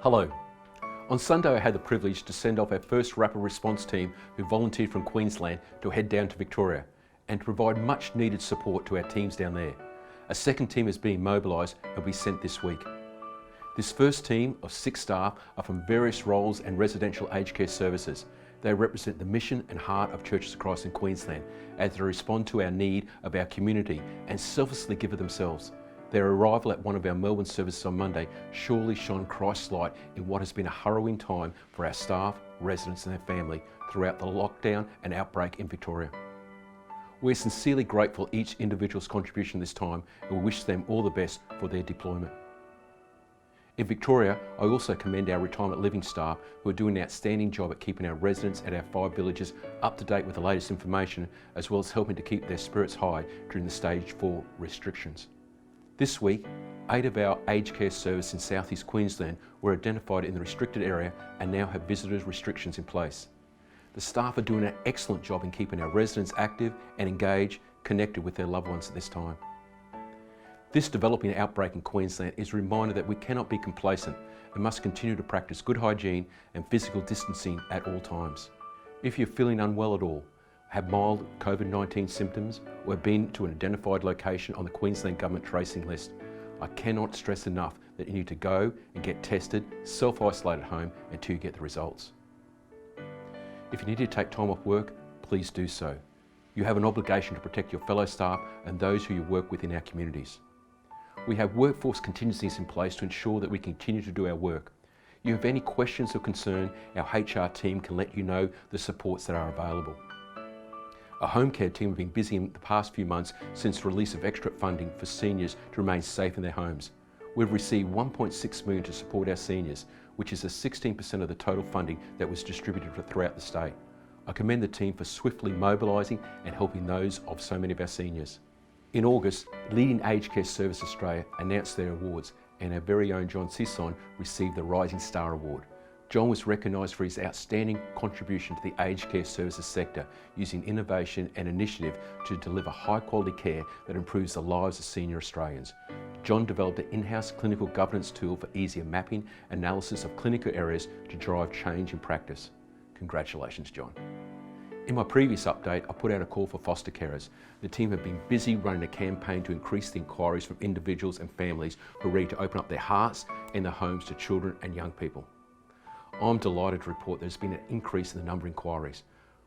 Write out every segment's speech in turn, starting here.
Hello. On Sunday I had the privilege to send off our first rapid response team who volunteered from Queensland to head down to Victoria and to provide much needed support to our teams down there. A second team is being mobilised and will be sent this week. This first team of 6 staff are from various roles and residential aged care services. They represent the mission and heart of Churches of Christ in Queensland as they respond to our need of our community and selflessly give of themselves. Their arrival at one of our Melbourne services on Monday surely shone Christ's light in what has been a harrowing time for our staff, residents and their family throughout the lockdown and outbreak in Victoria. We're sincerely grateful for each individual's contribution this time and we wish them all the best for their deployment. In Victoria, I also commend our retirement living staff who are doing an outstanding job at keeping our residents at our 5 villages up to date with the latest information, as well as helping to keep their spirits high during the stage 4 restrictions. This week, 8 of our aged care services in South East Queensland were identified in the restricted area and now have visitors restrictions in place. The staff are doing an excellent job in keeping our residents active and engaged, connected with their loved ones at this time. This developing outbreak in Queensland is a reminder that we cannot be complacent and must continue to practice good hygiene and physical distancing at all times. If you're feeling unwell at all, have mild COVID-19 symptoms, or have been to an identified location on the Queensland Government tracing list, I cannot stress enough that you need to go and get tested, self-isolate at home until you get the results. If you need to take time off work, please do so. You have an obligation to protect your fellow staff and those who you work with in our communities. We have workforce contingencies in place to ensure that we continue to do our work. If you have any questions or concern, our HR team can let you know the supports that are available. Our home care team have been busy in the past few months since the release of extra funding for seniors to remain safe in their homes. We've received $1.6 million to support our seniors, which is 16% of the total funding that was distributed throughout the state. I commend the team for swiftly mobilising and helping those of so many of our seniors. In August, Leading Aged Care Service Australia announced their awards and our very own John Sisson received the Rising Star Award. John was recognised for his outstanding contribution to the aged care services sector, using innovation and initiative to deliver high quality care that improves the lives of senior Australians. John developed an in-house clinical governance tool for easier mapping and analysis of clinical areas to drive change in practice. Congratulations, John. In my previous update, I put out a call for foster carers. The team have been busy running a campaign to increase the inquiries from individuals and families who are ready to open up their hearts and their homes to children and young people. I'm delighted to report there's been an increase in the number of inquiries.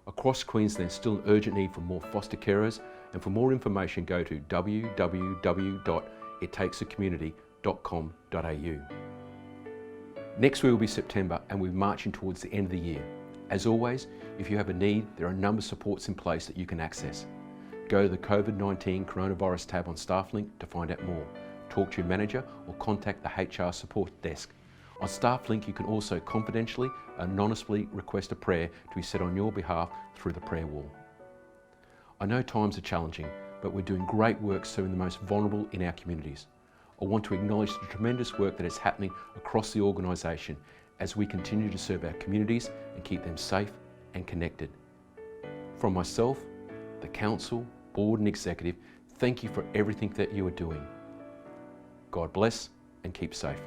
Across Queensland, there's still an urgent need for more foster carers, and for more information go to www.ittakesacommunity.com.au. Next week will be September and we're marching towards the end of the year. As always, if you have a need, there are a number of supports in place that you can access. Go to the COVID-19 Coronavirus tab on StaffLink to find out more. Talk to your manager or contact the HR support desk. On StaffLink, you can also confidentially, anonymously request a prayer to be said on your behalf through the prayer wall. I know times are challenging, but we're doing great work serving the most vulnerable in our communities. I want to acknowledge the tremendous work that is happening across the organisation as we continue to serve our communities and keep them safe and connected. From myself, the Council, Board and Executive, thank you for everything that you are doing. God bless and keep safe.